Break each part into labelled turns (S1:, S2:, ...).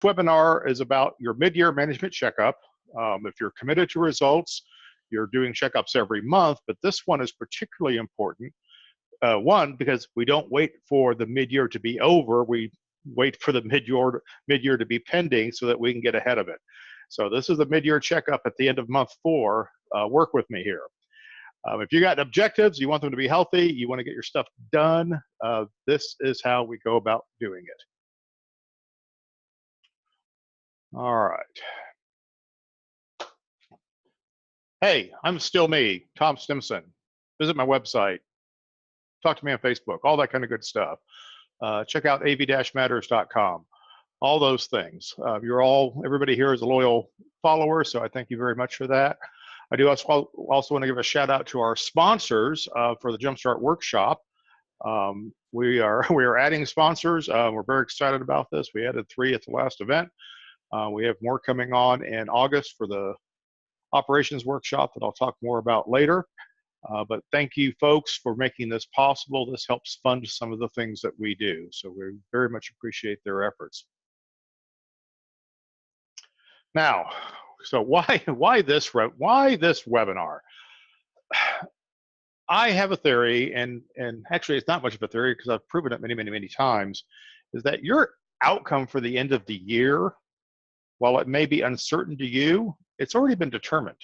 S1: Webinar is about your mid-year management checkup. If you're committed to results, you're doing checkups every month, but this one is particularly important. One, because we don't wait for the mid-year to be over, we wait for the mid-year to be pending so that we can get ahead of it. So this is the mid-year checkup at the end of month 4. Work with me here. If you got objectives, you want them to be healthy, you want to get your stuff done, this is how we go about doing it. All right. Hey, I'm still me, Tom Stimson. Visit my website. Talk to me on Facebook, all that kind of good stuff. Check out av-matters.com. All those things. Everybody here is a loyal follower, so I thank you very much for that. I do also want to give a shout out to our sponsors for the Jumpstart Workshop. We are adding sponsors. We're very excited about this. We added 3 at the last event. We have more coming on in August for the operations workshop that I'll talk more about later. But thank you folks for making this possible. This helps fund some of the things that we do. So we very much appreciate their efforts. Now, so why this webinar? I have a theory, and actually it's not much of a theory because I've proven it many times, is that your outcome for the end of the year, while it may be uncertain to you, it's already been determined.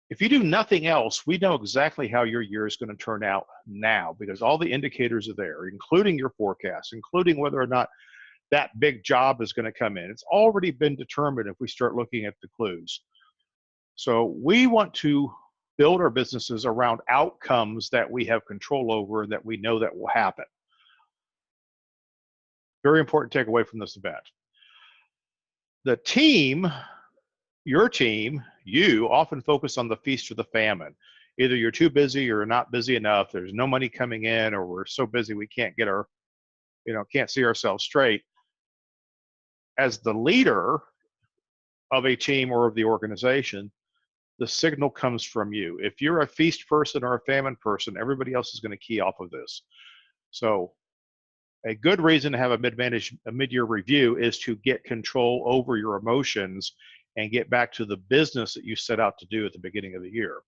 S1: If you do nothing else, we know exactly how your year is going to turn out now because all the indicators are there, including your forecast, including whether or not that big job is going to come in. It's already been determined if we start looking at the clues. So we want to build our businesses around outcomes that we have control over, that we know that will happen. Very important takeaway from this event. The team, your team, you often focus on the feast or the famine. Either you're too busy or not busy enough, there's no money coming in, or we're so busy we can't get can't see ourselves straight. As the leader of a team or of the organization, the signal comes from you. If you're a feast person or a famine person, everybody else is going to key off of this. So a good reason to have a mid-year review is to get control over your emotions and get back to the business that you set out to do at the beginning of the year.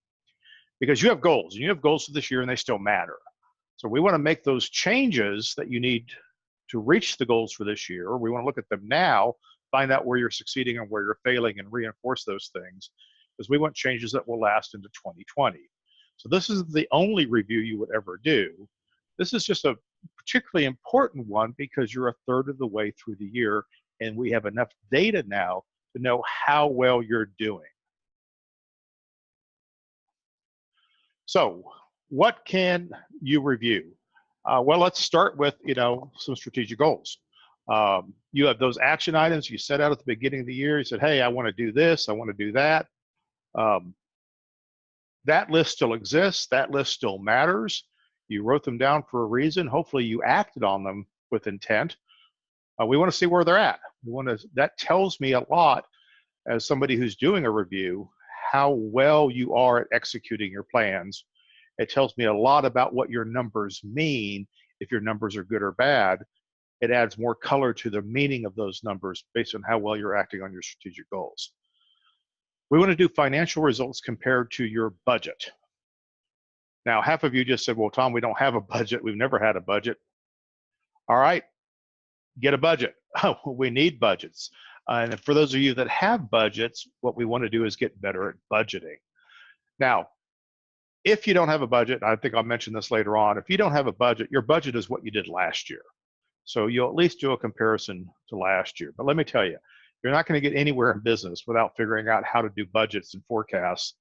S1: Because you have goals, and you have goals for this year, and they still matter. So we want to make those changes that you need to reach the goals for this year. We want to look at them now, find out where you're succeeding and where you're failing, and reinforce those things, because we want changes that will last into 2020. So this is the only review you would ever do. This is just a particularly important one because you're a third of the way through the year, and we have enough data now to know how well you're doing. So what can you review? Well, let's start with some strategic goals. You have those action items you set out at the beginning of the year. You said, hey, I want to do this, I want to do that. That list still exists. That list still matters. You wrote them down for a reason. Hopefully you acted on them with intent. We want to see where they're at. That tells me a lot as somebody who's doing a review, how well you are at executing your plans. It tells me a lot about what your numbers mean. If your numbers are good or bad, it adds more color to the meaning of those numbers based on how well you're acting on your strategic goals. We want to do financial results compared to your budget. Now, half of you just said, well, Tom, we don't have a budget. We've never had a budget. All right, get a budget. We need budgets. And for those of you that have budgets, what we want to do is get better at budgeting. Now, if you don't have a budget, I think I'll mention this later on, if you don't have a budget, your budget is what you did last year. So you'll at least do a comparison to last year. But let me tell you, you're not going to get anywhere in business without figuring out how to do budgets and forecasts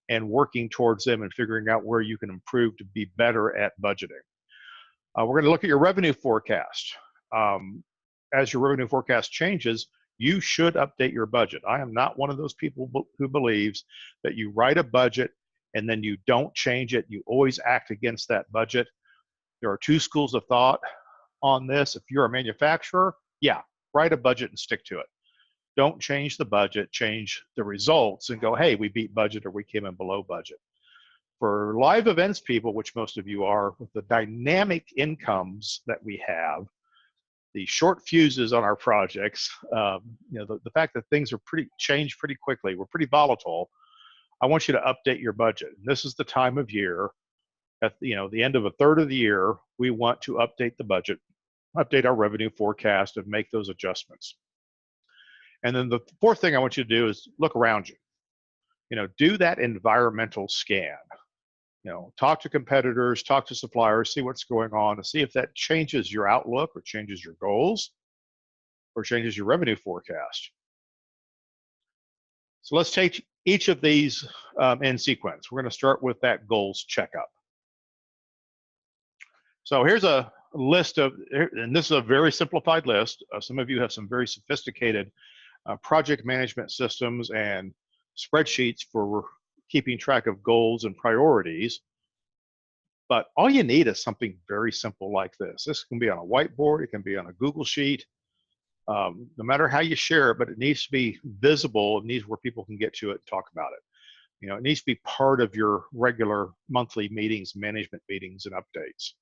S1: and working towards them and figuring out where you can improve to be better at budgeting. We're going to look at your revenue forecast. As your revenue forecast changes, you should update your budget. I am not one of those people who believes that you write a budget and then you don't change it. You always act against that budget. There are 2 schools of thought on this. If you're a manufacturer, yeah, write a budget and stick to it. Don't change the budget, change the results and go, hey, we beat budget or we came in below budget. For live events people, which most of you are, with the dynamic incomes that we have, the short fuses on our projects, the fact that things are change pretty quickly, we're pretty volatile. I want you to update your budget. And this is the time of year at the end of a third of the year, we want to update the budget, update our revenue forecast, and make those adjustments. And then the fourth thing I want you to do is look around you. Do that environmental scan. Talk to competitors, talk to suppliers, see what's going on, and see if that changes your outlook or changes your goals or changes your revenue forecast. So let's take each of these in sequence. We're going to start with that goals checkup. So here's a list of, and this is a very simplified list. Some of you have some very sophisticated project management systems and spreadsheets for keeping track of goals and priorities. But all you need is something very simple like this. This can be on a whiteboard, it can be on a Google Sheet, no matter how you share it, but it needs to be visible. It needs where people can get to it and talk about it. It needs to be part of your regular monthly meetings, management meetings, and updates.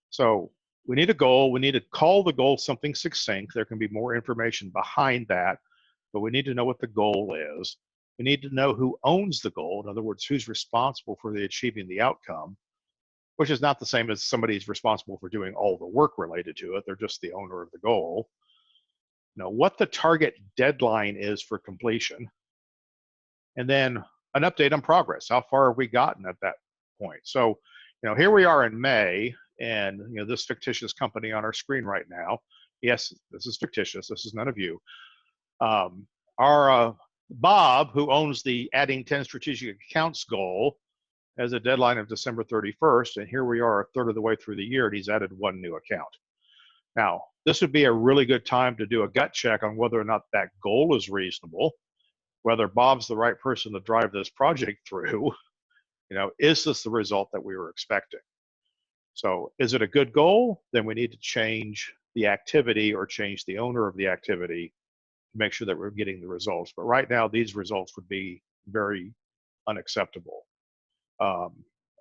S1: So we need a goal. We need to call the goal something succinct. There can be more information behind that, but we need to know what the goal is. We need to know who owns the goal. In other words, who's responsible for achieving the outcome, which is not the same as somebody's responsible for doing all the work related to it. They're just the owner of the goal. What the target deadline is for completion, and then an update on progress. How far have we gotten at that point? So, here we are in May, and this fictitious company on our screen right now. Yes, this is fictitious. This is none of you. Our Bob, who owns the adding 10 strategic accounts goal, has a deadline of December 31st, and here we are a third of the way through the year, and he's added one new account. Now, this would be a really good time to do a gut check on whether or not that goal is reasonable, whether Bob's the right person to drive this project through. Is this the result that we were expecting? So is it a good goal? Then we need to change the activity or change the owner of the activity to make sure that we're getting the results. But right now, these results would be very unacceptable.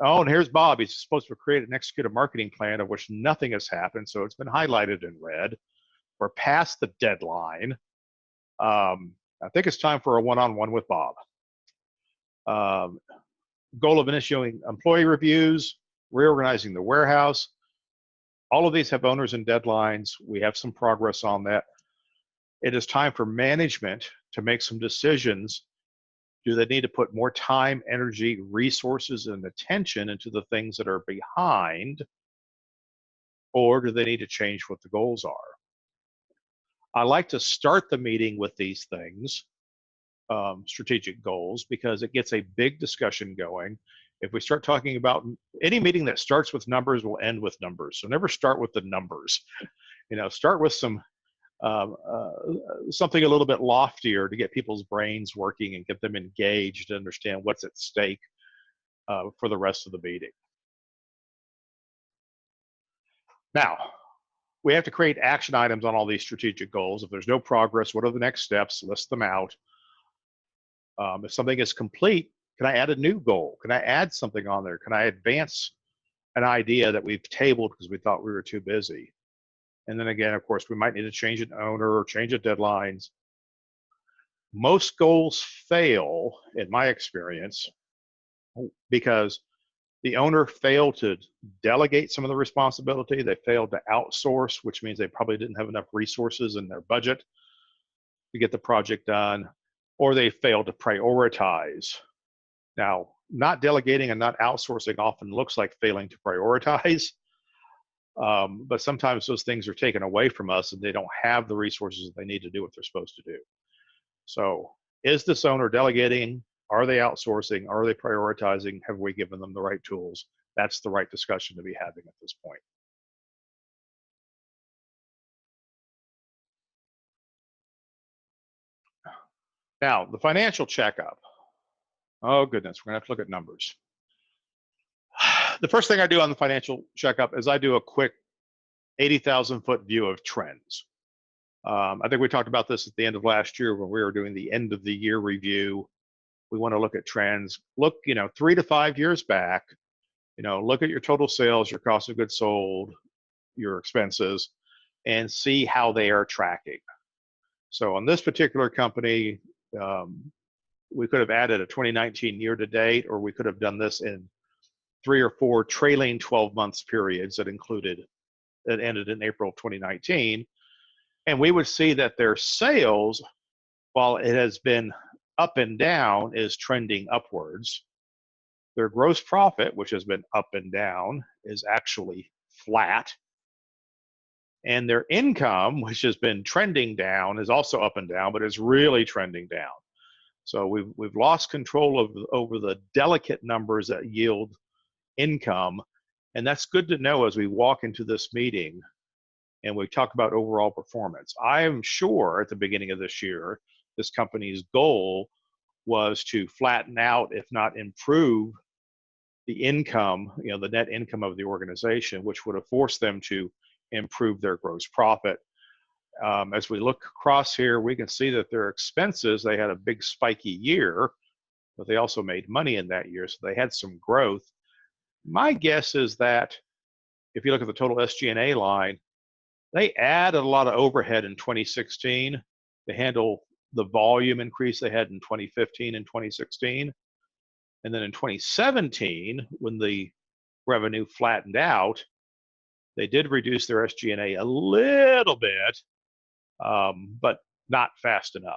S1: And here's Bob. He's supposed to create and execute a marketing plan of which nothing has happened. So it's been highlighted in red. We're past the deadline. I think it's time for a one-on-one with Bob. Goal of initiating employee reviews, reorganizing the warehouse. All of these have owners and deadlines. We have some progress on that. It is time for management to make some decisions. Do they need to put more time, energy, resources, and attention into the things that are behind, or do they need to change what the goals are? I like to start the meeting with these things, strategic goals, because it gets a big discussion going. If we start talking about any meeting that starts with numbers will end with numbers. So never start with the numbers. Start with some something a little bit loftier to get people's brains working and get them engaged to understand what's at stake for the rest of the meeting. Now, we have to create action items on all these strategic goals. If there's no progress, what are the next steps? List them out. If something is complete, can I add a new goal? Can I add something on there? Can I advance an idea that we've tabled because we thought we were too busy? And then again, of course, we might need to change an owner or change the deadlines. Most goals fail, in my experience, because the owner failed to delegate some of the responsibility. They failed to outsource, which means they probably didn't have enough resources in their budget to get the project done, or they failed to prioritize. Now, not delegating and not outsourcing often looks like failing to prioritize, but sometimes those things are taken away from us and they don't have the resources that they need to do what they're supposed to do. So is this owner delegating? Are they outsourcing? Are they prioritizing? Have we given them the right tools? That's the right discussion to be having at this point. Now, the financial checkup. Oh, goodness, we're going to have to look at numbers. The first thing I do on the financial checkup is I do a quick 80,000-foot view of trends. I think we talked about this at the end of last year when we were doing the end of the year review. We want to look at trends. Look, 3 to 5 years back. Look at your total sales, your cost of goods sold, your expenses. and see how they are tracking. So on this particular company, we could have added a 2019 year to date, or we could have done this in 3 or 4 trailing 12 months periods that ended in April 2019. And we would see that their sales, while it has been up and down, is trending upwards. Their gross profit, which has been up and down, is actually flat. And their income, which has been trending down, is also up and down, but is really trending down. So we've lost control over the delicate numbers that yield income, and that's good to know as we walk into this meeting and we talk about overall performance. I am sure at the beginning of this year, this company's goal was to flatten out, if not improve, the income, the net income of the organization, which would have forced them to improve their gross profit. As we look across here, we can see that their expenses, they had a big spiky year, but they also made money in that year, so they had some growth. My guess is that if you look at the total SG&A line, they added a lot of overhead in 2016 to handle the volume increase they had in 2015 and 2016. And then in 2017, when the revenue flattened out, they did reduce their SG&A a little bit, but not fast enough.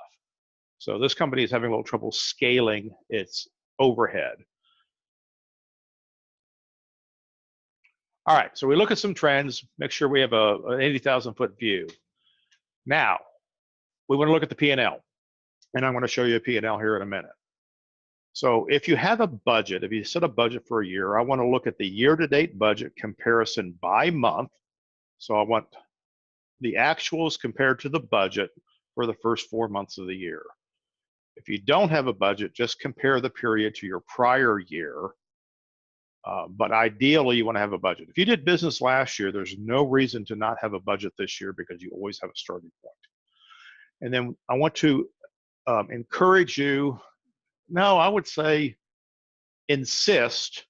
S1: So this company is having a little trouble scaling its overhead. All right, so we look at some trends, make sure we have an 80,000 foot view. Now, we want to look at the P&L, and I'm going to show you a P&L here in a minute. So if you have a budget, if you set a budget for a year, I want to look at the year-to-date budget comparison by month. So I want the actuals compared to the budget for the first 4 months of the year. If you don't have a budget, just compare the period to your prior year. But ideally, you want to have a budget. If you did business last year, there's no reason to not have a budget this year because you always have a starting point. And then I want to encourage you, no, I would say insist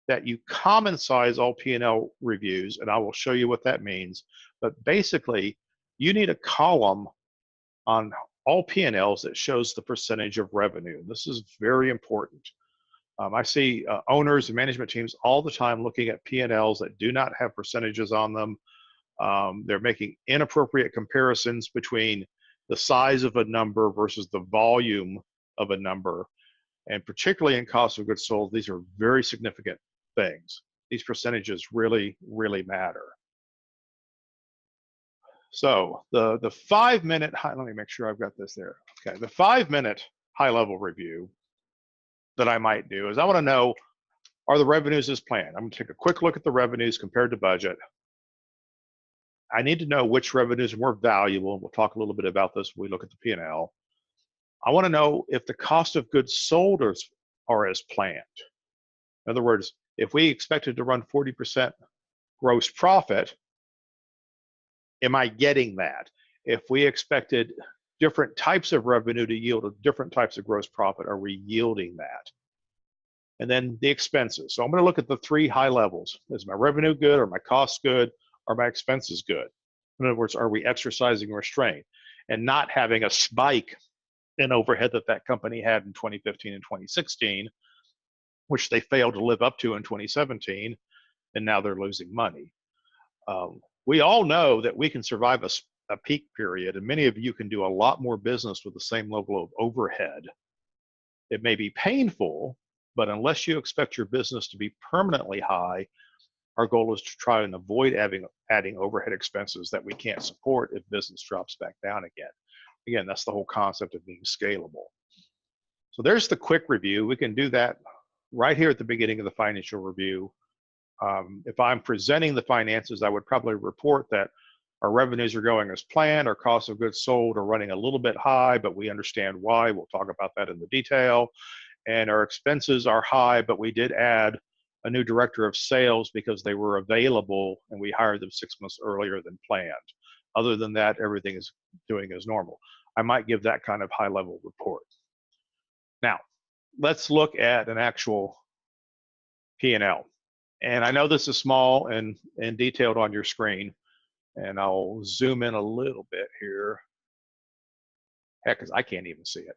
S1: that you common size all P&L reviews, and I will show you what that means. But basically, you need a column on all P&Ls that shows the percentage of revenue. This is very important. I see owners and management teams all the time looking at P&Ls that do not have percentages on them. They're making inappropriate comparisons between the size of a number versus the volume of a number. And particularly in cost of goods sold, these are very significant things. These percentages really, really matter. So the 5-minute, let me make sure I've got this there. Okay, the 5-minute high-level review that I might do is I want to know, are the revenues as planned? I'm going to take a quick look at the revenues compared to budget. I need to know which revenues are more valuable. We'll talk a little bit about this when we look at the P&L. I want to know if the cost of goods sold are as planned. In other words, if we expected to run 40% gross profit, am I getting that? If we expected different types of revenue to yield different types of gross profit, are we yielding that? And then the expenses. So I'm going to look at the 3 high levels. Is my revenue good? Are my costs good? Are my expenses good? In other words, are we exercising restraint and not having a spike in overhead that company had in 2015 and 2016, which they failed to live up to in 2017, and now they're losing money. We all know that we can survive a peak period, and many of you can do a lot more business with the same level of overhead. It may be painful, but unless you expect your business to be permanently high, our goal is to try and avoid adding overhead expenses that we can't support if business drops back down again. Again, that's the whole concept of being scalable. So there's the quick review. We can do that right here at the beginning of the financial review. If I'm presenting the finances, I would probably report that our revenues are going as planned, our cost of goods sold are running a little bit high, but we understand why. We'll talk about that in the detail. And our expenses are high, but we did add a new director of sales because they were available and we hired them 6 months earlier than planned. Other than that, everything is doing as normal. I might give that kind of high-level report. Now, let's look at an actual P&L. And I know this is small and detailed on your screen, And I'll zoom in a little bit here. Heck, because I can't even see it.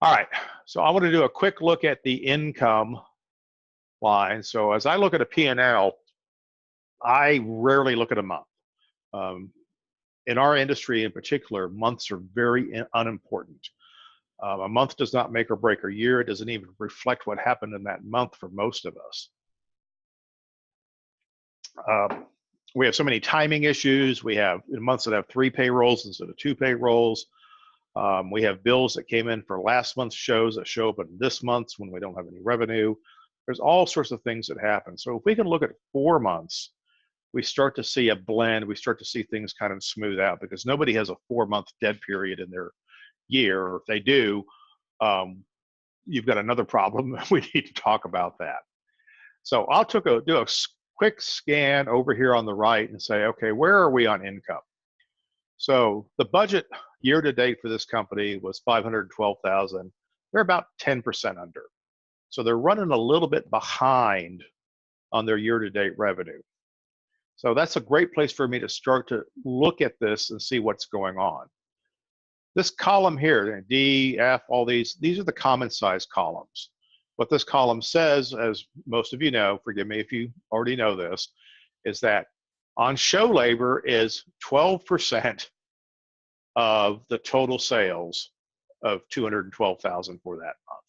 S1: All right, so I want to do a quick look at the income line. So as I look at a P&L, I rarely look at a month. In our industry in particular, months are very unimportant. A month does not make or break a year. It doesn't even reflect what happened in that month for most of us. We have so many timing issues. We have months that have 3 payrolls instead of 2 payrolls. We have bills that came in for last month's shows that show up in this month's when we don't have any revenue. There's all sorts of things that happen. So if we can look at 4 months, we start to see a blend. We start to see things kind of smooth out, because nobody has a 4-month dead period in their year. Or if they do, you've got another problem. We need to talk about that. So I'll do a quick scan over here on the right and say, okay, where are we on income? So the budget year to date for this company was $512,000. They're about 10% under. So they're running a little bit behind on their year to date revenue. So that's a great place for me to start to look at this and see what's going on. This column here, D, F, all these are the common size columns. What this column says, as most of you know, forgive me if you already know this, is that on show labor is 12% of the total sales of $212,000 for that month.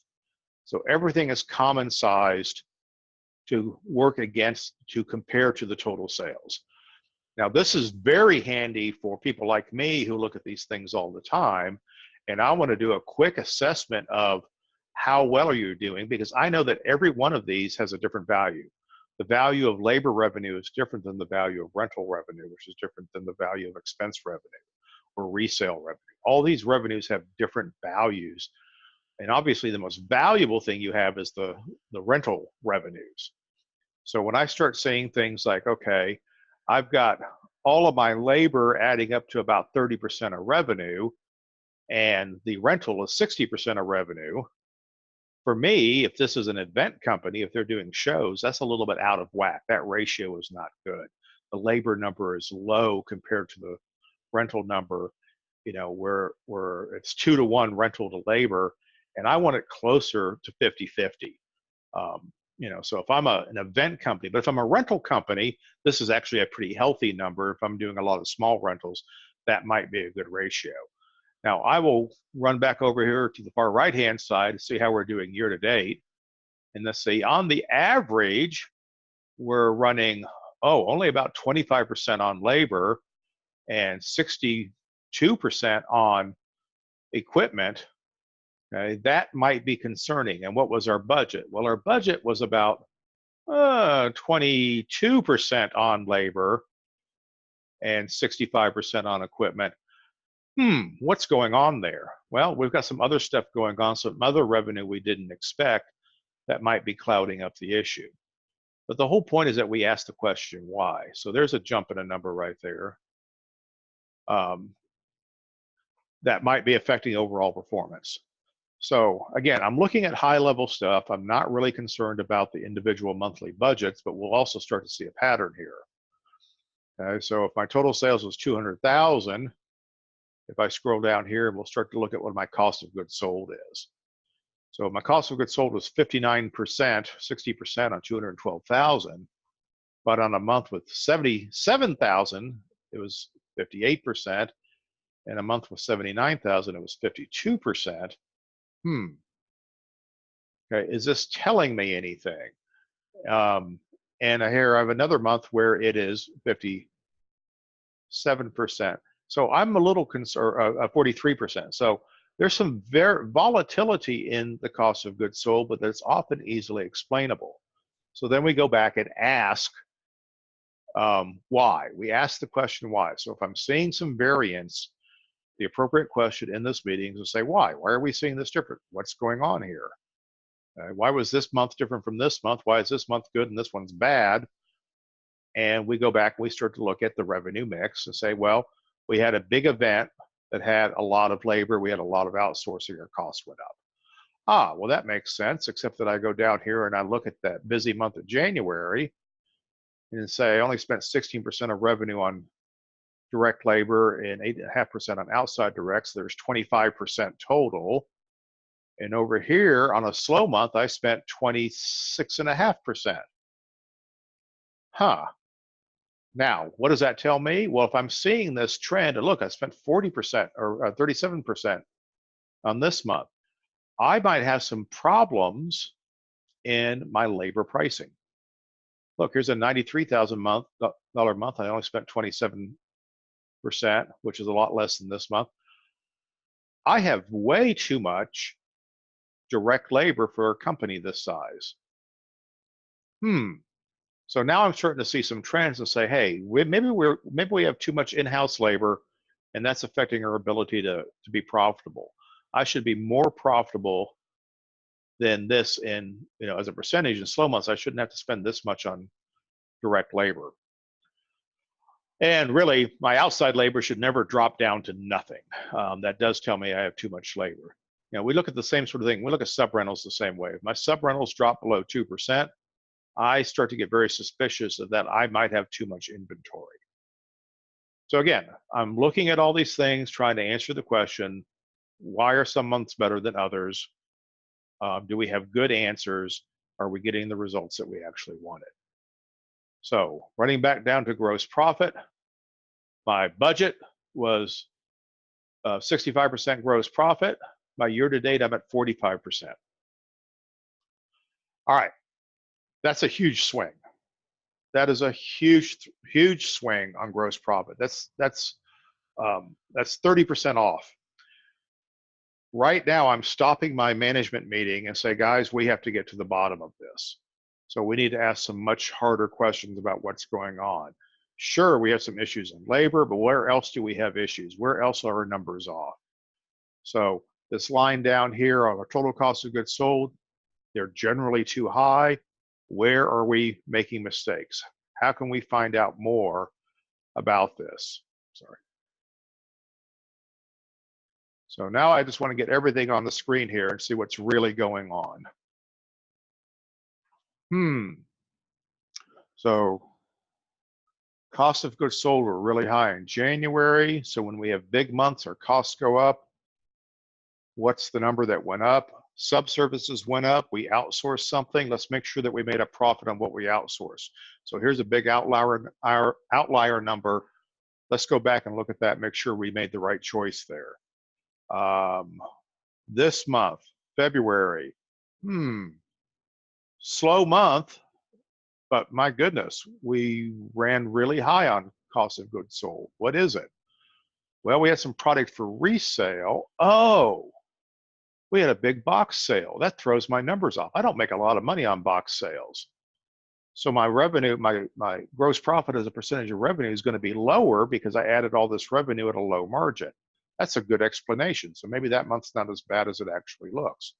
S1: So everything is common sized to work against, to compare to the total sales. Now, this is very handy for people like me who look at these things all the time, and I want to do a quick assessment of how well are you doing, because I know that every one of these has a different value. The value of labor revenue is different than the value of rental revenue, which is different than the value of expense revenue or resale revenue. All these revenues have different values. And obviously the most valuable thing you have is the rental revenues. So when I start saying things like, okay, I've got all of my labor adding up to about 30% of revenue, and the rental is 60% of revenue. For me, if this is an event company, if they're doing shows, that's a little bit out of whack. That ratio is not good. The labor number is low compared to the rental number, you know, where it's 2-to-1 rental to labor, and I want it closer to 50-50. You know, so if I'm an event company, but if I'm a rental company, this is actually a pretty healthy number. If I'm doing a lot of small rentals, that might be a good ratio. Now, I will run back over here to the far right-hand side to see how we're doing year to date. And let's see, on the average, we're running, only about 25% on labor and 62% on equipment. Okay, that might be concerning. And what was our budget? Well, our budget was about 22% on labor and 65% on equipment. What's going on there? Well, we've got some other stuff going on, some other revenue we didn't expect that might be clouding up the issue. But the whole point is that we ask the question, why? So there's a jump in a number right there. That might be affecting overall performance. So again, I'm looking at high level stuff. I'm not really concerned about the individual monthly budgets, but we'll also start to see a pattern here. Okay, so if my total sales was 200,000, if I scroll down here, we'll start to look at what my cost of goods sold is. So my cost of goods sold was 59%, 60% on 212,000, but on a month with 77,000, it was 58%, and a month with 79,000, it was 52%. Okay, is this telling me anything? And here I have another month where it is 57%. So I'm a little concerned, 43%. So there's some volatility in the cost of goods sold, but that's often easily explainable. So then we go back and ask why. We ask the question why. So if I'm seeing some variance, the appropriate question in this meeting is to say, why? Why are we seeing this different? What's going on here? Why was this month different from this month? Why is this month good and this one's bad? And we go back and we start to look at the revenue mix and say, well, we had a big event that had a lot of labor. We had a lot of outsourcing. Our costs went up. Well, that makes sense, except that I go down here and I look at that busy month of January and say I only spent 16% of revenue on direct labor and 8.5% on outside directs. There's 25% total. And over here on a slow month, I spent 26.5%. Huh. Now, what does that tell me? Well, if I'm seeing this trend, and look, I spent 40% or 37% on this month, I might have some problems in my labor pricing. Look, here's a $93,000 month. I only spent 27%, which is a lot less than this month. I have way too much direct labor for a company this size. So now I'm starting to see some trends and say, hey, maybe we have too much in-house labor, and that's affecting our ability to be profitable. I should be more profitable than this in, as a percentage. In slow months, I shouldn't have to spend this much on direct labor. And really, my outside labor should never drop down to nothing. That does tell me I have too much labor. We look at the same sort of thing. We look at sub-rentals the same way. If my sub-rentals drop below 2%, I start to get very suspicious of that I might have too much inventory. So again, I'm looking at all these things, trying to answer the question, why are some months better than others? Do we have good answers? Are we getting the results that we actually wanted? So running back down to gross profit, my budget was 65% gross profit. My year to date, I'm at 45%. All right, that's a huge swing. That is a huge swing on gross profit. That's 30% off. Right now, I'm stopping my management meeting and say, guys, we have to get to the bottom of this. So we need to ask some much harder questions about what's going on. Sure, we have some issues in labor, but where else do we have issues? Where else are our numbers off? So this line down here on our total cost of goods sold, they're generally too high. Where are we making mistakes? How can we find out more about this? Sorry. So now I just want to get everything on the screen here and see what's really going on. So cost of goods sold were really high in January. So when we have big months, our costs go up. What's the number that went up? Subservices went up. We outsourced something. Let's make sure that we made a profit on what we outsourced. So here's a big outlier number. Let's go back and look at that, make sure we made the right choice there. This month, February, slow month, but my goodness, we ran really high on cost of goods sold. What is it? Well, we had some product for resale. Oh, we had a big box sale. That throws my numbers off. I don't make a lot of money on box sales. So my revenue, my gross profit as a percentage of revenue is going to be lower because I added all this revenue at a low margin. That's a good explanation. So maybe that month's not as bad as it actually looks.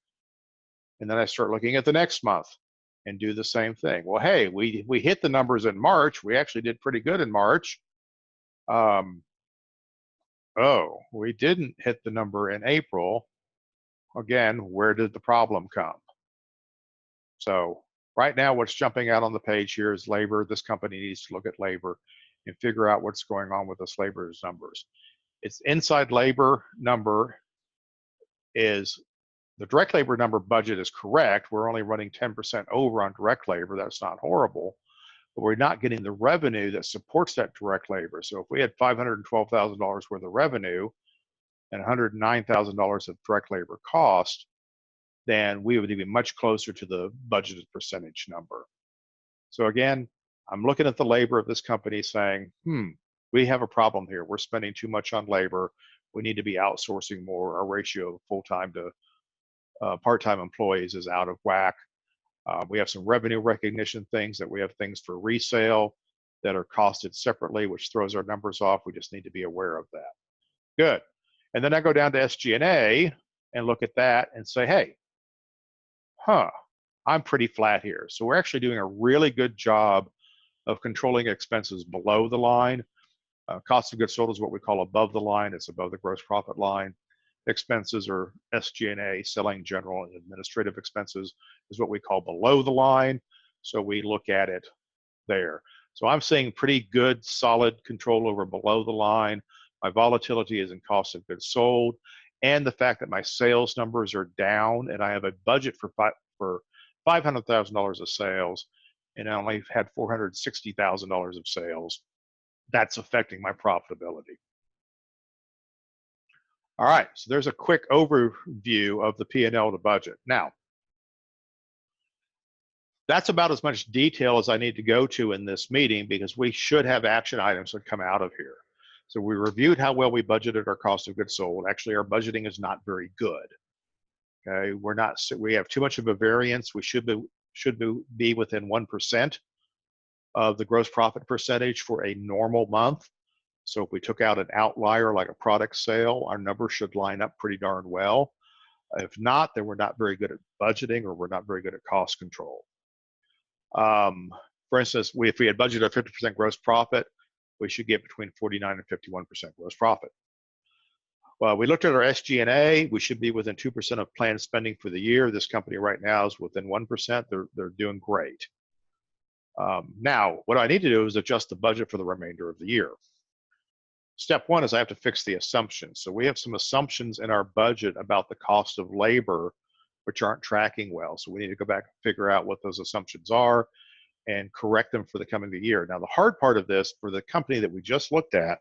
S1: And then I start looking at the next month and do the same thing. Well, hey, we hit the numbers in March. We actually did pretty good in March. Oh, we didn't hit the number in April. Again, where did the problem come? So right now, what's jumping out on the page here is labor. This company needs to look at labor and figure out what's going on with this labor's numbers. Its inside labor number is, the direct labor number budget is correct. We're only running 10% over on direct labor. That's not horrible, but we're not getting the revenue that supports that direct labor. So if we had $512,000 worth of revenue and $109,000 of direct labor cost, then we would be much closer to the budgeted percentage number. So again, I'm looking at the labor of this company saying, we have a problem here. We're spending too much on labor. We need to be outsourcing more. Our ratio of full-time to part-time employees is out of whack. We have some revenue recognition things, that we have things for resale that are costed separately, which throws our numbers off. We just need to be aware of that. Good. And then I go down to SG&A and look at that and say, hey, I'm pretty flat here. So we're actually doing a really good job of controlling expenses below the line. Cost of goods sold is what we call above the line. It's above the gross profit line. Expenses are SG&A, selling, general, and administrative expenses is what we call below the line. So we look at it there. So I'm seeing pretty good, solid control over below the line. My volatility is in cost of goods sold, and the fact that my sales numbers are down, and I have a budget for $500,000 of sales, and I only had $460,000 of sales. That's affecting my profitability. All right, so there's a quick overview of the P&L to budget. Now, that's about as much detail as I need to go to in this meeting, because we should have action items that come out of here. So we reviewed how well we budgeted our cost of goods sold. Actually, our budgeting is not very good. Okay, we have too much of a variance. We should be within 1% of the gross profit percentage for a normal month. So if we took out an outlier like a product sale, our numbers should line up pretty darn well. If not, then we're not very good at budgeting, or we're not very good at cost control. For instance, if we had budgeted a 50% gross profit, we should get between 49 and 51% gross profit. Well, we looked at our SG&A. We should be within 2% of planned spending for the year. This company right now is within 1%. They're doing great. Now, what I need to do is adjust the budget for the remainder of the year. Step one is I have to fix the assumptions. So we have some assumptions in our budget about the cost of labor, which aren't tracking well. So we need to go back and figure out what those assumptions are and correct them for the coming year. Now, the hard part of this for the company that we just looked at,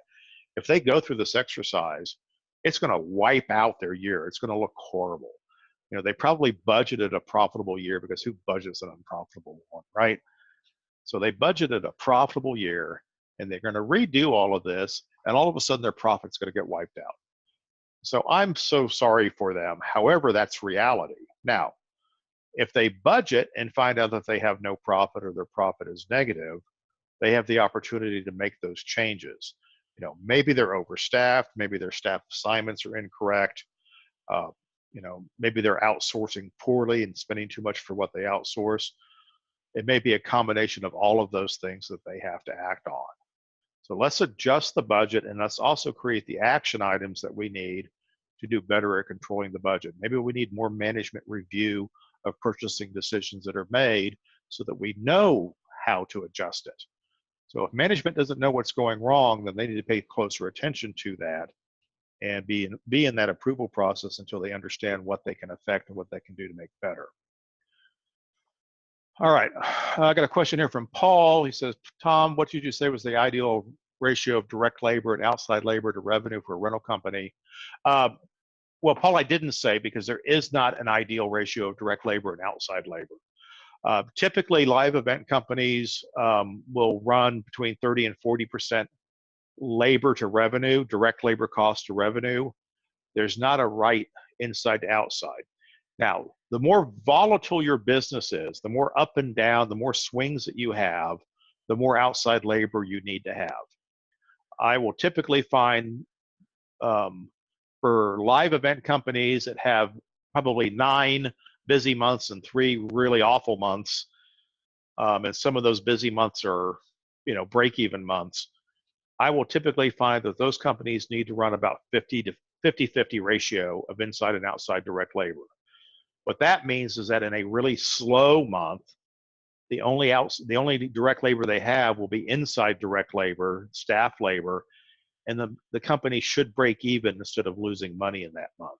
S1: if they go through this exercise, it's going to wipe out their year. It's going to look horrible. You know, they probably budgeted a profitable year, because who budgets an unprofitable one, right? So they budgeted a profitable year, and they're going to redo all of this, and all of a sudden their profit's going to get wiped out. So I'm so sorry for them. However, that's reality. Now, if they budget and find out that they have no profit, or their profit is negative, they have the opportunity to make those changes. You know, maybe they're overstaffed, maybe their staff assignments are incorrect, you know, maybe they're outsourcing poorly and spending too much for what they outsource. It may be a combination of all of those things that they have to act on. So let's adjust the budget, and let's also create the action items that we need to do better at controlling the budget. Maybe we need more management review of purchasing decisions that are made, so that we know how to adjust it. So if management doesn't know what's going wrong, then they need to pay closer attention to that and be in that approval process until they understand what they can affect and what they can do to make better. All right, I got a question here from Paul. He says, Tom, what did you say was the ideal ratio of direct labor and outside labor to revenue for a rental company? Well, Paul, I didn't say, because there is not an ideal ratio of direct labor and outside labor. Typically, live event companies will run between 30 and 40% labor to revenue, direct labor cost to revenue. There's not a right inside to outside. Now, the more volatile your business is, the more up and down, the more swings that you have, the more outside labor you need to have. I will typically find for live event companies that have probably 9 busy months and 3 really awful months, and some of those busy months are, you know, break-even months, I will typically find that those companies need to run about 50-50 ratio of inside and outside direct labor. What that means is that in a really slow month, the only direct labor they have will be inside direct labor, staff labor, and the company should break even instead of losing money in that month.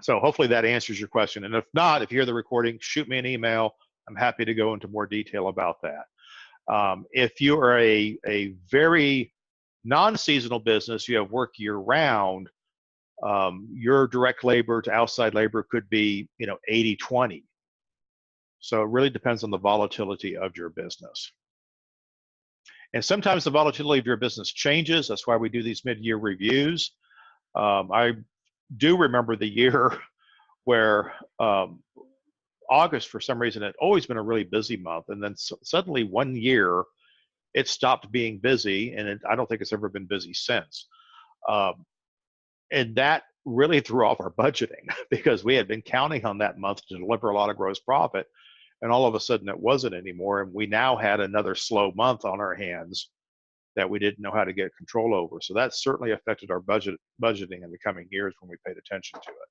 S1: So hopefully that answers your question. And if not, if you hear the recording, shoot me an email. I'm happy to go into more detail about that. If you are a very non-seasonal business, you have work year-round, your direct labor to outside labor could be, you know, 80-20. So it really depends on the volatility of your business. And sometimes the volatility of your business changes. That's why we do these mid-year reviews. I do remember the year where August, for some reason, had always been a really busy month. And then suddenly one year, it stopped being busy. And I don't think it's ever been busy since. And that really threw off our budgeting, because we had been counting on that month to deliver a lot of gross profit. And all of a sudden it wasn't anymore. And we now had another slow month on our hands that we didn't know how to get control over. So that certainly affected our budgeting in the coming years when we paid attention to it.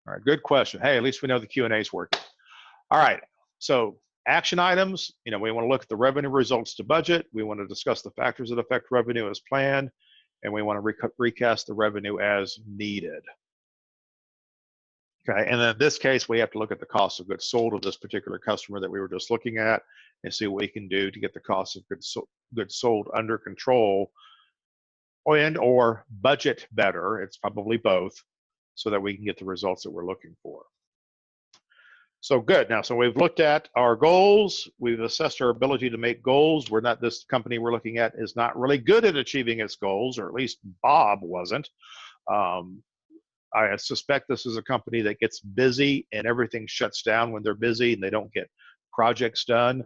S1: All right, good question. Hey, at least we know the Q&A is working. All right, so Action items, we want to look at the revenue results to budget. We want to discuss the factors that affect revenue as planned, and we want to recast the revenue as needed. Okay, and then in this case, we have to look at the cost of goods sold of this particular customer that we were just looking at and see what we can do to get the cost of goods sold under control and or budget better. It's probably both, so that we can get the results that we're looking for. So good. Now, so we've looked at our goals. We've assessed our ability to make goals. This company we're looking at is not really good at achieving its goals, or at least Bob wasn't. I suspect this is a company that gets busy and everything shuts down when they're busy and they don't get projects done.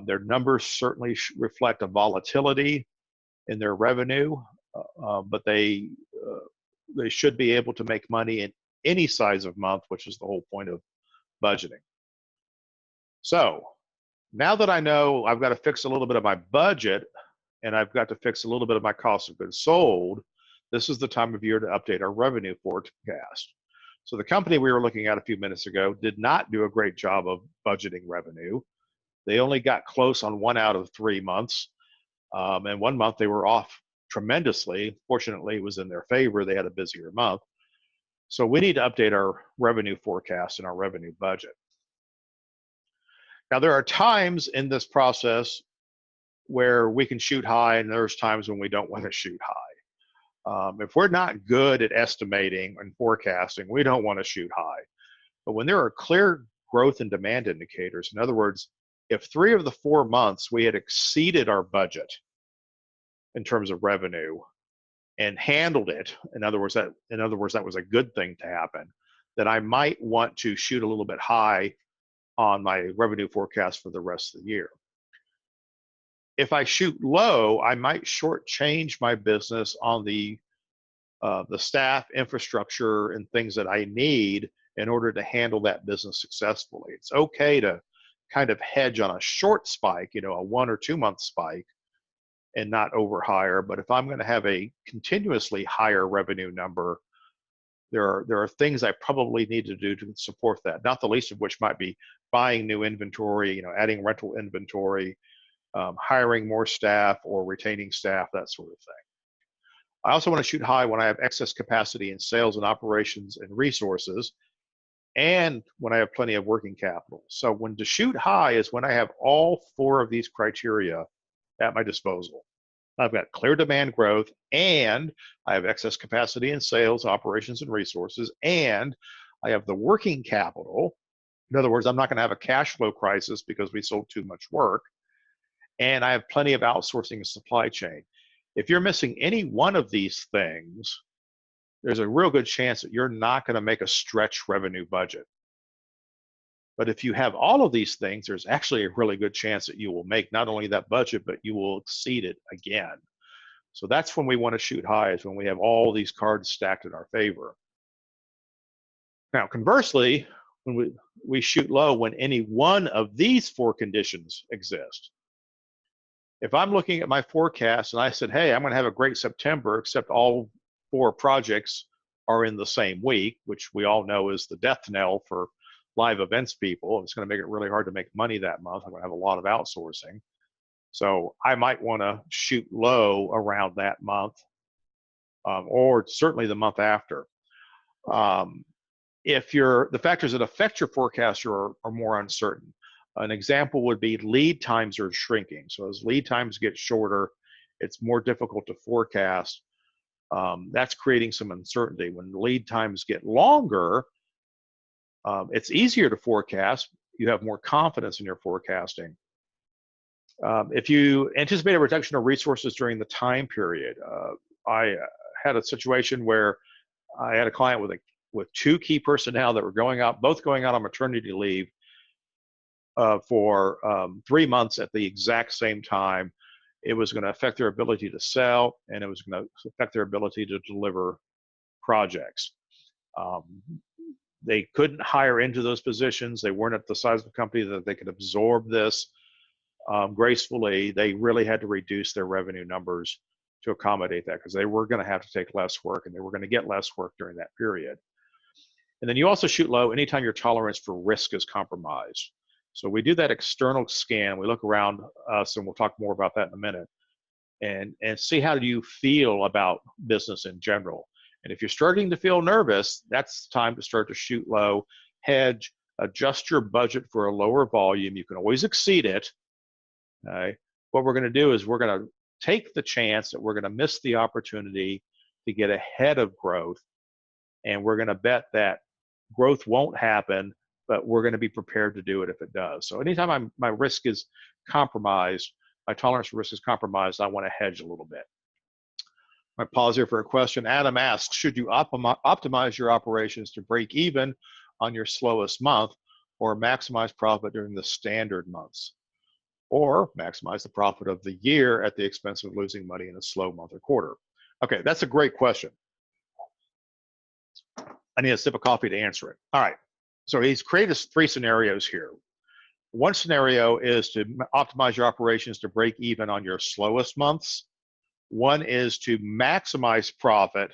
S1: Their numbers certainly reflect a volatility in their revenue, but they should be able to make money in any size of month, which is the whole point of budgeting. So now that I know I've got to fix a little bit of my budget and I've got to fix a little bit of my cost of goods sold, this is the time of year to update our revenue forecast. So the company we were looking at a few minutes ago did not do a great job of budgeting revenue. They only got close on 1 out of 3 months. And 1 month they were off tremendously. Fortunately, it was in their favor. They had a busier month. So we need to update our revenue forecast and our revenue budget. Now, there are times in this process where we can shoot high, and there's times when we don't want to shoot high. If we're not good at estimating and forecasting, we don't want to shoot high. But when there are clear growth and demand indicators, in other words, if 3 of the 4 months we had exceeded our budget in terms of revenue and handled it, in other words, that was a good thing to happen, then I might want to shoot a little bit high on my revenue forecast for the rest of the year. If I shoot low, I might shortchange my business on the staff, infrastructure, and things that I need in order to handle that business successfully. It's okay to kind of hedge on a short spike, a 1 or 2 month spike, and not overhire. But if I'm going to have a continuously higher revenue number, there are things I probably need to do to support that. Not the least of which might be buying new inventory, adding rental inventory, hiring more staff or retaining staff, that sort of thing. I also want to shoot high when I have excess capacity in sales and operations and resources, and when I have plenty of working capital. So when to shoot high is when I have all 4 of these criteria at my disposal. I've got clear demand growth, and I have excess capacity in sales, operations, and resources, and I have the working capital. In other words, I'm not going to have a cash flow crisis because we sold too much work, and I have plenty of outsourcing and supply chain. If you're missing any one of these things, there's a real good chance that you're not going to make a stretch revenue budget. But if you have all of these things, there's actually a really good chance that you will make not only that budget, but you will exceed it again. So that's when we want to shoot high, is when we have all these cards stacked in our favor. Now, conversely, when we shoot low when any one of these 4 conditions exist. If I'm looking at my forecast and I said, hey, I'm going to have a great September, except all 4 projects are in the same week, which we all know is the death knell for live events people. It's going to make it really hard to make money that month. I'm going to have a lot of outsourcing. So I might want to shoot low around that month, or certainly the month after. If the factors that affect your forecast are more uncertain. An example would be lead times are shrinking. So as lead times get shorter, it's more difficult to forecast. That's creating some uncertainty. When lead times get longer, it's easier to forecast. You have more confidence in your forecasting. If you anticipate a reduction of resources during the time period, I had a situation where I had a client with 2 key personnel that were both going out on maternity leave for 3 months at the exact same time. It was going to affect their ability to sell, and it was going to affect their ability to deliver projects. They couldn't hire into those positions. They weren't at the size of the company that they could absorb this gracefully. They really had to reduce their revenue numbers to accommodate that, because they were going to have to take less work, and they were going to get less work during that period. And then you also shoot low anytime your tolerance for risk is compromised. So we do that external scan. We look around us, and we'll talk more about that in a minute, and see how do you feel about business in general. And if you're starting to feel nervous, that's time to start to shoot low, hedge, adjust your budget for a lower volume. You can always exceed it. What we're going to do is we're going to take the chance that we're going to miss the opportunity to get ahead of growth, and we're going to bet that growth won't happen, but we're going to be prepared to do it if it does. So anytime my risk is compromised, my tolerance for risk is compromised, I want to hedge a little bit. I pause here for a question. Adam asks, should you optimize your operations to break even on your slowest month, or maximize profit during the standard months, or maximize the profit of the year at the expense of losing money in a slow month or quarter? Okay, that's a great question. I need a sip of coffee to answer it. All right, so he's created 3 scenarios here. One scenario is to optimize your operations to break even on your slowest months. One is to maximize profit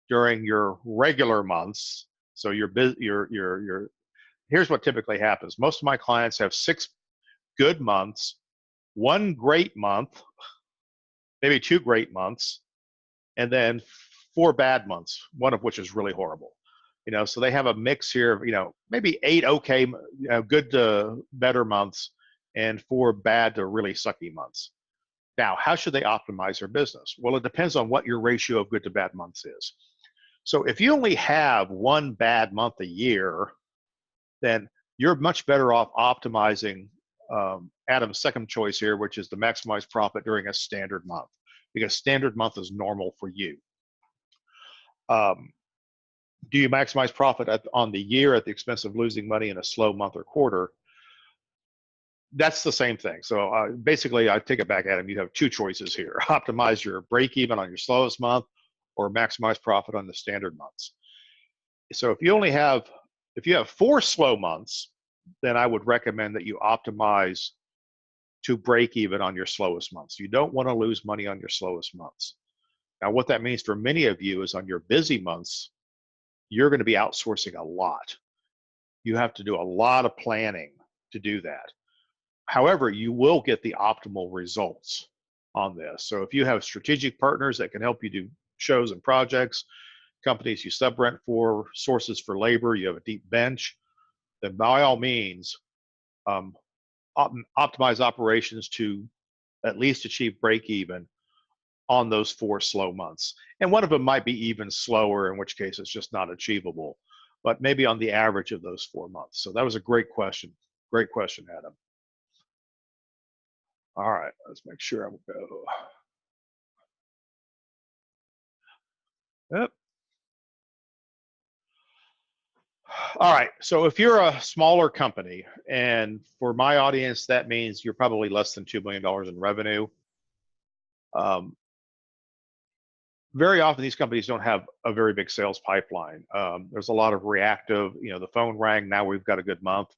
S1: during your regular months. So here's what typically happens. Most of my clients have 6 good months, 1 great month, maybe 2 great months, and then 4 bad months, one of which is really horrible. So they have a mix here of, maybe 8 okay, good to better months, and 4 bad to really sucky months. Now, how should they optimize their business? Well, it depends on what your ratio of good to bad months is. So if you only have 1 bad month a year, then you're much better off optimizing Adam's second choice here, which is to maximize profit during a standard month, because standard month is normal for you. Do you maximize profit on the year at the expense of losing money in a slow month or quarter? That's the same thing. So basically, I take it back, Adam. You have 2 choices here: optimize your break even on your slowest month, or maximize profit on the standard months. So if you have 4 slow months, then I would recommend that you optimize to break even on your slowest months. You don't want to lose money on your slowest months. Now, what that means for many of you is on your busy months, you're going to be outsourcing a lot. You have to do a lot of planning to do that. However, you will get the optimal results on this. So if you have strategic partners that can help you do shows and projects, companies you subrent for, sources for labor, you have a deep bench, then by all means, optimize operations to at least achieve break even on those 4 slow months. And one of them might be even slower, in which case it's just not achievable, but maybe on the average of those 4 months. So that was a great question. Great question, Adam. All right, let's make sure I go. Yep. All right, so if you're a smaller company, and for my audience, that means you're probably less than $2 million in revenue. Very often these companies don't have a very big sales pipeline. There's a lot of reactive, the phone rang, now we've got a good month.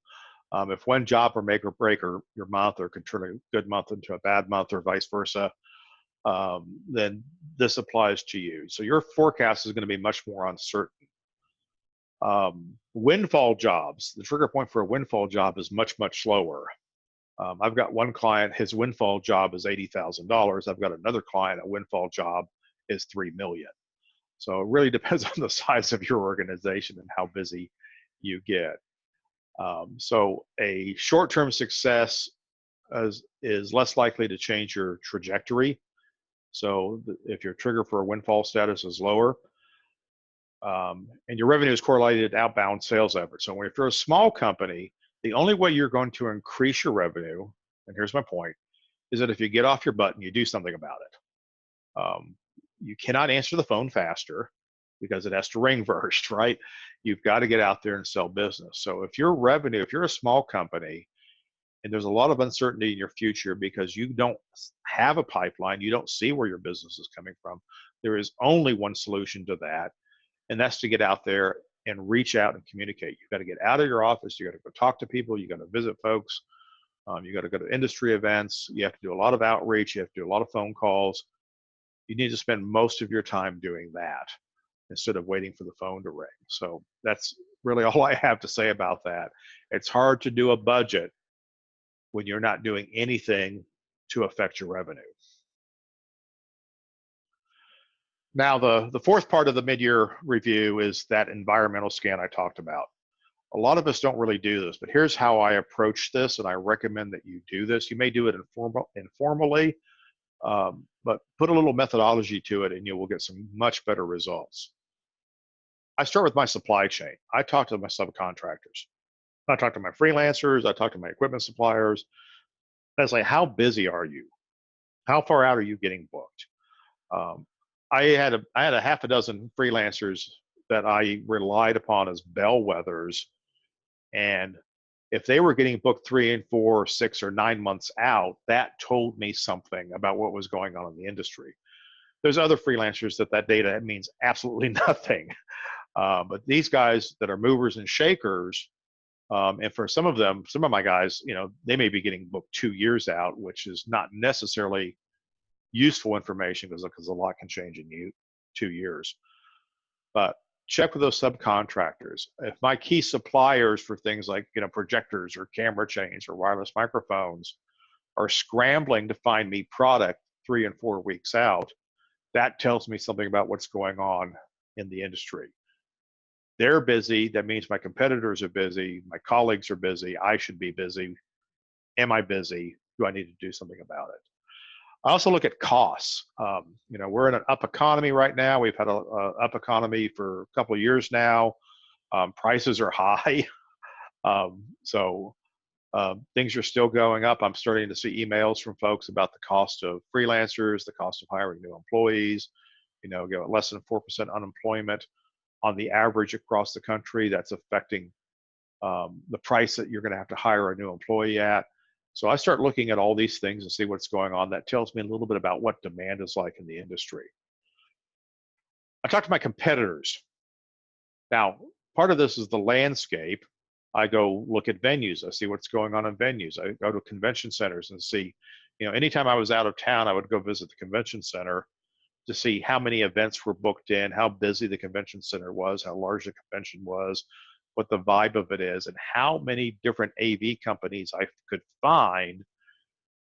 S1: If one job or make or break your month, or can turn a good month into a bad month, or vice versa, then this applies to you. So your forecast is going to be much more uncertain. Windfall jobs, the trigger point for a windfall job is much, much lower. I've got one client, his windfall job is $80,000. I've got another client, a windfall job is $3 million. So it really depends on the size of your organization and how busy you get. So a short-term success is less likely to change your trajectory. So if your trigger for a windfall status is lower, and your revenue is correlated to outbound sales efforts. So if you're a small company, the only way you're going to increase your revenue, and here's my point, is that if you get off your butt and you do something about it. You cannot answer the phone faster because it has to ring first, right? You've got to get out there and sell business. So if you're a small company and there's a lot of uncertainty in your future because you don't have a pipeline, you don't see where your business is coming from, there is only one solution to that, and that's to get out there and reach out and communicate. You've got to get out of your office, you got to go talk to people, you got to visit folks, you got to go to industry events, you have to do a lot of outreach, you have to do a lot of phone calls. You need to spend most of your time doing that instead of waiting for the phone to ring. So that's really all I have to say about that. It's hard to do a budget when you're not doing anything to affect your revenue. Now, the fourth part of the mid-year review is that environmental scan I talked about. A lot of us don't really do this, but here's how I approach this, and I recommend that you do this. You may do it informally, but put a little methodology to it, and you will get some much better results. I start with my supply chain. I talk to my subcontractors. I talk to my freelancers. I talk to my equipment suppliers. I say, how busy are you? How far out are you getting booked? I had a half a dozen freelancers that I relied upon as bellwethers, and if they were getting booked 3 and 4, 6, or 9 months out, that told me something about what was going on in the industry. There's other freelancers that data means absolutely nothing, but these guys that are movers and shakers, and for some of them, some of my guys, they may be getting booked 2 years out, which is not necessarily useful information because a lot can change in 2 years. But check with those subcontractors. If my key suppliers for things like projectors or camera chains or wireless microphones are scrambling to find me product 3 and 4 weeks out, that tells me something about what's going on in the industry. They're busy. That means my competitors are busy. My colleagues are busy. I should be busy. Am I busy? Do I need to do something about it? I also look at costs. We're in an up economy right now. We've had a up economy for a couple of years now. Prices are high, so things are still going up. I'm starting to see emails from folks about the cost of freelancers, the cost of hiring new employees. Less than 4% unemployment on the average across the country. That's affecting the price that you're going to have to hire a new employee at. So I start looking at all these things and see what's going on. That tells me a little bit about what demand is like in the industry. I talk to my competitors. Now, part of this is the landscape. I go look at venues. I see what's going on in venues. I go to convention centers and see, anytime I was out of town, I would go visit the convention center to see how many events were booked in, how busy the convention center was, how large the convention was, what the vibe of it is, and how many different AV companies I could find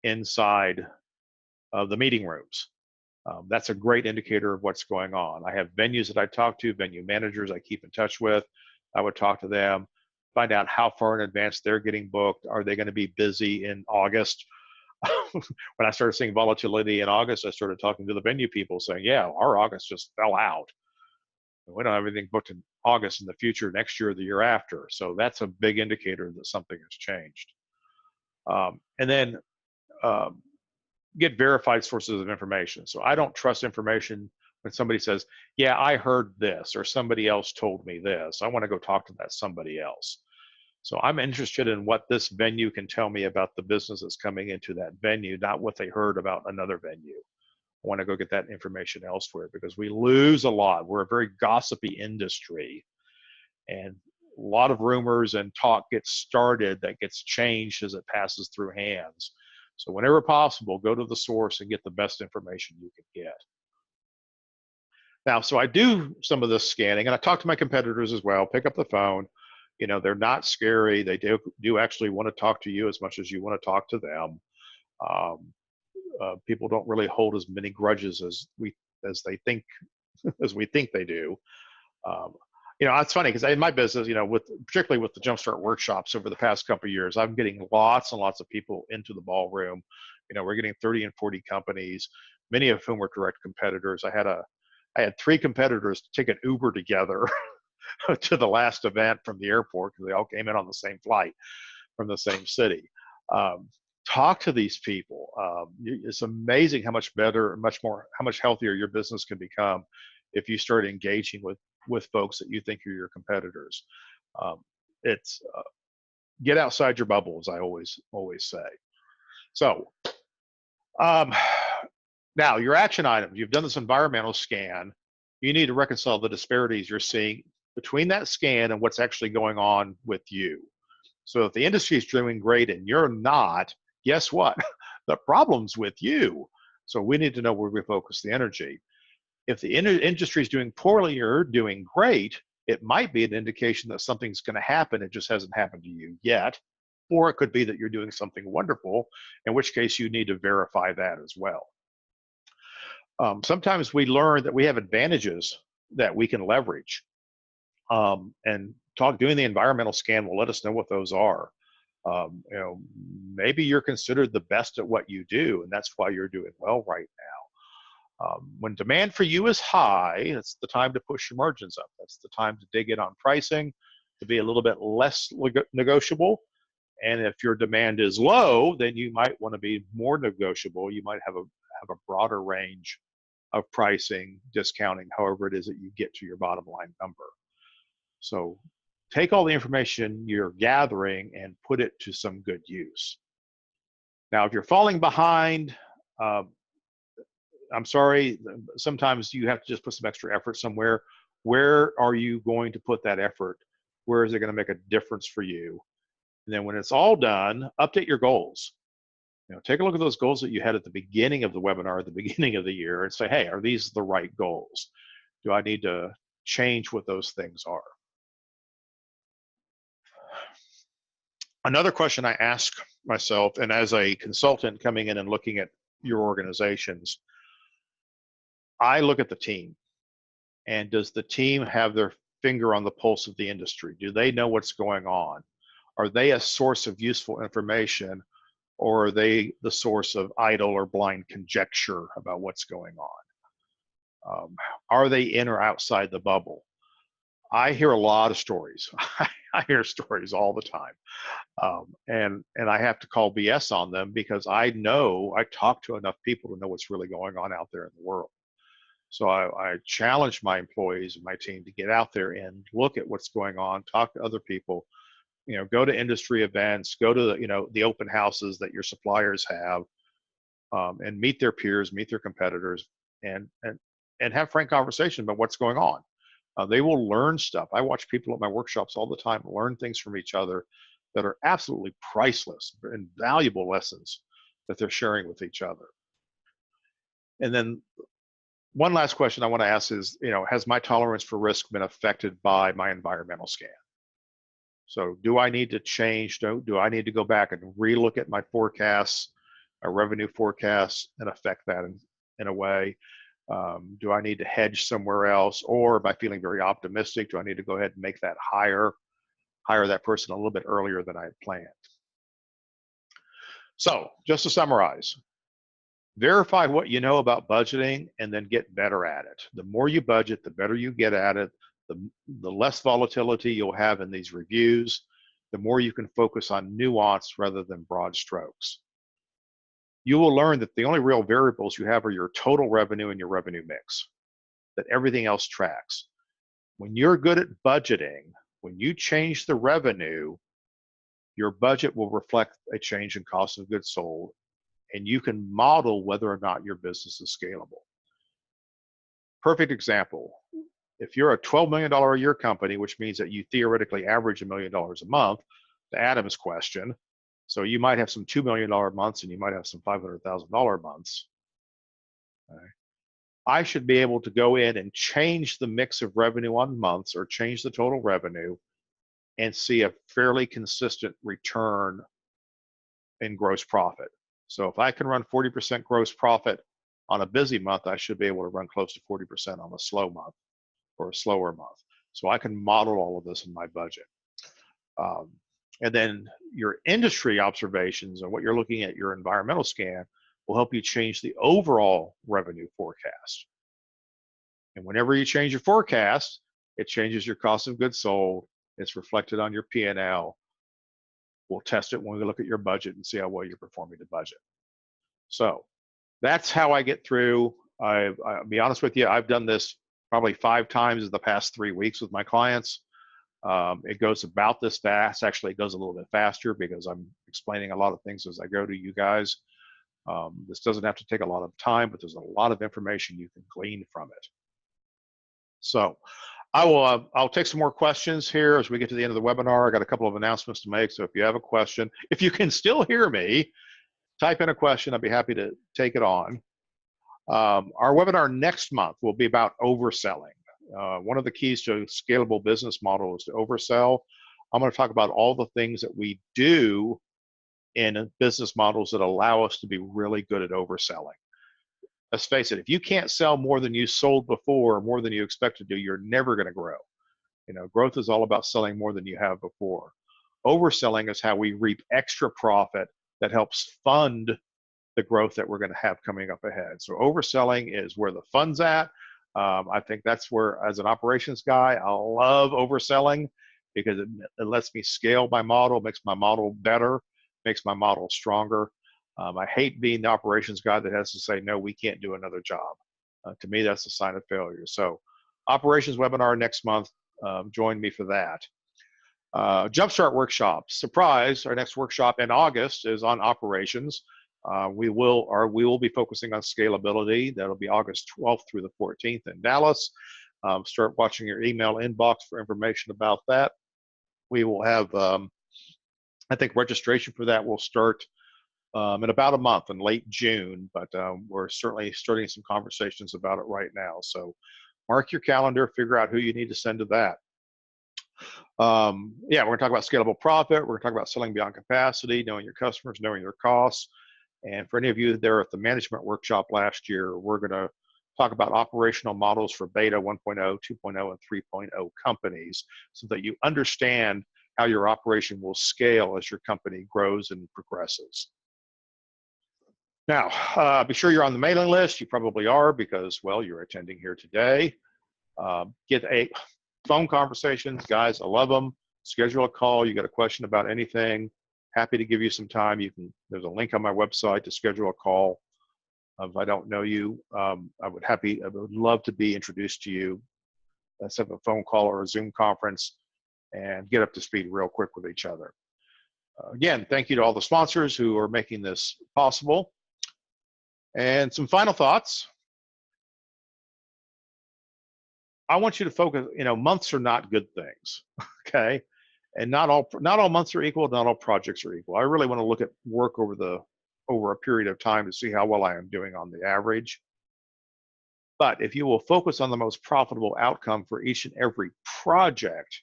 S1: inside of the meeting rooms. That's a great indicator of what's going on. I have venues that I talk to, venue managers I keep in touch with. I would talk to them, find out how far in advance they're getting booked. Are they going to be busy in August? When I started seeing volatility in August, I started talking to the venue people saying, yeah, our August just fell out. We don't have anything booked in August in the future, next year or the year after. So that's a big indicator that something has changed. And then get verified sources of information. So I don't trust information when somebody says, yeah, I heard this, or somebody else told me this. I want to go talk to that somebody else. So I'm interested in what this venue can tell me about the business that's coming into that venue, not what they heard about another venue. I want to go get that information elsewhere because we lose a lot. We're a very gossipy industry, and a lot of rumors and talk gets started that gets changed as it passes through hands. So whenever possible, go to the source and get the best information you can get. Now, so I do some of this scanning, and I talk to my competitors as well, pick up the phone. They're not scary. They do actually want to talk to you as much as you want to talk to them. People don't really hold as many grudges as we think they do. It's funny because in my business, particularly with the Jumpstart workshops over the past couple of years, I'm getting lots and lots of people into the ballroom. We're getting 30 and 40 companies, many of whom are direct competitors. I had 3 competitors take an Uber together to the last event from the airport because they all came in on the same flight from the same city. Talk to these people. It's amazing how much better, how much healthier your business can become if you start engaging with folks that you think are your competitors. It's get outside your bubble, as I always say. So now your action items. You've done this environmental scan. You need to reconcile the disparities you're seeing between that scan and what's actually going on with you. So if the industry is doing great and you're not, guess what? The problem's with you. So we need to know where we focus the energy. If the industry is doing poorly or doing great, it might be an indication that something's going to happen. It just hasn't happened to you yet. Or it could be that you're doing something wonderful, in which case you need to verify that as well. Sometimes we learn that we have advantages that we can leverage. And doing the environmental scan will let us know what those are. Maybe you're considered the best at what you do, and that's why you're doing well right now. When demand for you is high, it's the time to push your margins up. That's the time to dig in on pricing, to be a little bit less negotiable. And if your demand is low, then you might want to be more negotiable. You might have a broader range of pricing, discounting, however it is that you get to your bottom line number. So take all the information you're gathering and put it to some good use. Now, if you're falling behind, I'm sorry, sometimes you have to just put some extra effort somewhere. Where are you going to put that effort? Where is it going to make a difference for you? And then when it's all done, update your goals. Take a look at those goals that you had at the beginning of the webinar, at the beginning of the year, and say, hey, are these the right goals? Do I need to change what those things are? Another question I ask myself, and as a consultant coming in and looking at your organizations, I look at the team. And does the team have their finger on the pulse of the industry? Do they know what's going on? Are they a source of useful information, or are they the source of idle or blind conjecture about what's going on? Are they in or outside the bubble? I hear a lot of stories. I hear stories all the time. And I have to call BS on them because I talk to enough people to know what's really going on out there in the world. So I challenge my employees and my team to get out there and look at what's going on, talk to other people, go to industry events, go to the open houses that your suppliers have, and meet their peers, meet their competitors, and have frank conversation about what's going on. They will learn stuff. I watch people at my workshops all the time learn things from each other that are absolutely priceless and valuable lessons that they're sharing with each other. And then one last question I want to ask is, has my tolerance for risk been affected by my environmental scan? So do I need to change? Do I need to go back and relook at my forecasts, my revenue forecasts, and affect that in a way? Do I need to hedge somewhere else? Or by feeling very optimistic, do I need to go ahead and make that hire that person a little bit earlier than I had planned? So just to summarize, verify what you know about budgeting and then get better at it. The more you budget, the better you get at it, the less volatility you'll have in these reviews, the more you can focus on nuance rather than broad strokes. You will learn that the only real variables you have are your total revenue and your revenue mix, that everything else tracks. When you're good at budgeting, when you change the revenue, your budget will reflect a change in cost of goods sold, and you can model whether or not your business is scalable. Perfect example. If you're a $12 million a year company, which means that you theoretically average $1 million a month, to Adam's question, so you might have some $2 million months and you might have some $500,000 months. Okay. I should be able to go in and change the mix of revenue on months or change the total revenue and see a fairly consistent return in gross profit. So if I can run 40% gross profit on a busy month, I should be able to run close to 40% on a slow month or a slower month. So I can model all of this in my budget. And then your industry observations and what you're looking at your environmental scan will help you change the overall revenue forecast. And whenever you change your forecast, it changes your cost of goods sold. It's reflected on your P&L. We'll test it when we look at your budget and see how well you're performing to budget. So that's how I get through. I'll be honest with you, I've done this probably 5 times in the past 3 weeks with my clients. It goes about this fast. Actually, it goes a little bit faster because I'm explaining a lot of things as I go to you guys. This doesn't have to take a lot of time, but there's a lot of information you can glean from it. So I'll take some more questions here as we get to the end of the webinar. I got a couple of announcements to make. So if you have a question, if you can still hear me, type in a question. I'd be happy to take it on. Our webinar next month will be about overselling. One of the keys to a scalable business model is to oversell. I'm going to talk about all the things that we do in business models that allow us to be really good at overselling. Let's face it, if you can't sell more than you sold before, or more than you expect to do, you're never going to grow. Growth is all about selling more than you have before. Overselling is how we reap extra profit that helps fund the growth that we're going to have coming up ahead. So overselling is where the fun's at. I think that's where, as an operations guy, I love overselling because it lets me scale my model, makes my model better, makes my model stronger. I hate being the operations guy that has to say, no, we can't do another job. To me, that's a sign of failure. So operations webinar next month, join me for that. Jumpstart workshop, surprise, our next workshop in August is on operations. We will be focusing on scalability. That'll be August 12th through the 14th in Dallas. Start watching your email inbox for information about that. We will have, I think registration for that will start in about a month, in late June, but we're certainly starting some conversations about it right now. So mark your calendar, figure out who you need to send to that. Yeah, we're going to talk about scalable profit. We're going to talk about selling beyond capacity, knowing your customers, knowing your costs. And for any of you there at the management workshop last year, we're going to talk about operational models for beta 1.0, 2.0, and 3.0 companies so that you understand how your operation will scale as your company grows and progresses. Now, be sure you're on the mailing list. You probably are because, well, you're attending here today. Get a phone conversations, guys. I love them. Schedule a call. You got a question about anything, happy to give you some time. There's a link on my website to schedule a call. If I don't know you, I would love to be introduced to you. Let's have a phone call or a Zoom conference and get up to speed real quick with each other. Again, thank you to all the sponsors who are making this possible. And some final thoughts. I want you to focus, months are not good things, okay? And not all months are equal, not all projects are equal. I really want to look at work over a period of time to see how well I am doing on the average. But if you will focus on the most profitable outcome for each and every project,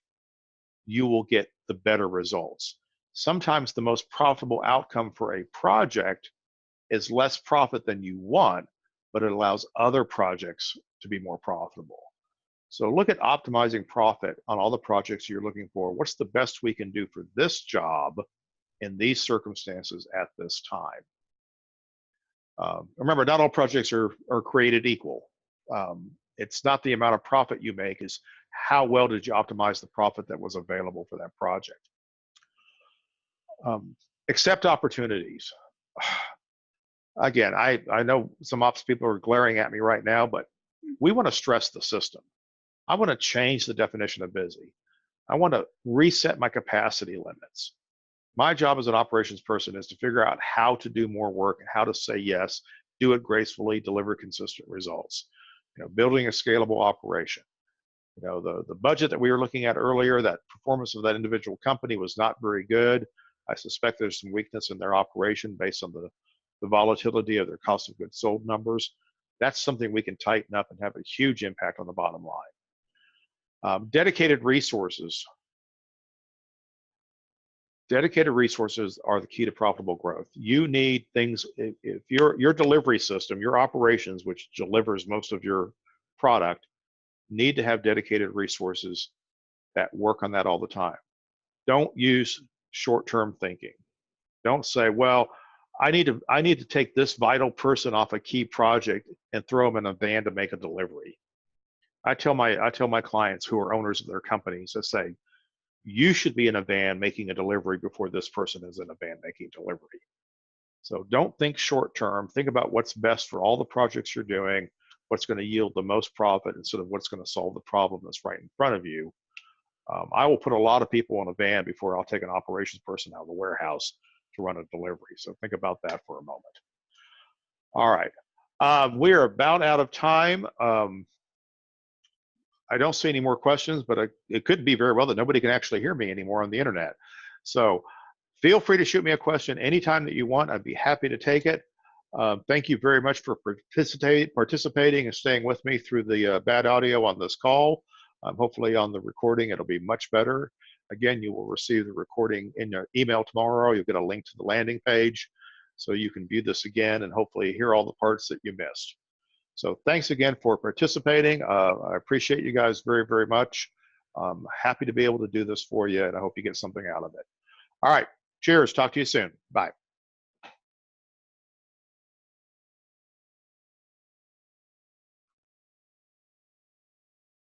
S1: you will get the better results. Sometimes the most profitable outcome for a project is less profit than you want, but it allows other projects to be more profitable. So look at optimizing profit on all the projects you're looking for. What's the best we can do for this job in these circumstances at this time? Remember, not all projects are created equal. It's not the amount of profit you make, it's how well did you optimize the profit that was available for that project. Accept opportunities. Again, I know some ops people are glaring at me right now, but we want to stress the system. I want to change the definition of busy. I want to reset my capacity limits. My job as an operations person is to figure out how to do more work and how to say yes, do it gracefully, deliver consistent results. Building a scalable operation. The budget that we were looking at earlier, that performance of that individual company was not very good. I suspect there's some weakness in their operation based on the volatility of their cost of goods sold numbers. That's something we can tighten up and have a huge impact on the bottom line. Dedicated resources. Dedicated resources are the key to profitable growth. You need things, if your delivery system, your operations, which delivers most of your product, need to have dedicated resources that work on that all the time. Don't use short-term thinking. Don't say, well, I need to take this vital person off a key project and throw them in a van to make a delivery. I tell my clients who are owners of their companies, I say, you should be in a van making a delivery before this person is in a van making delivery. So don't think short term. Think about what's best for all the projects you're doing, what's going to yield the most profit instead of what's going to solve the problem that's right in front of you. I will put a lot of people in a van before I'll take an operations person out of the warehouse to run a delivery. So think about that for a moment. All right. We are about out of time. I don't see any more questions, but it could be very well that nobody can actually hear me anymore on the internet. So feel free to shoot me a question anytime that you want. I'd be happy to take it. Thank you very much for participating and staying with me through the bad audio on this call. Hopefully on the recording, it'll be much better. Again, you will receive the recording in your email tomorrow. You'll get a link to the landing page so you can view this again and hopefully hear all the parts that you missed. So thanks again for participating. I appreciate you guys very, very much. I'm happy to be able to do this for you, and I hope you get something out of it. All right, cheers. Talk to you soon. Bye.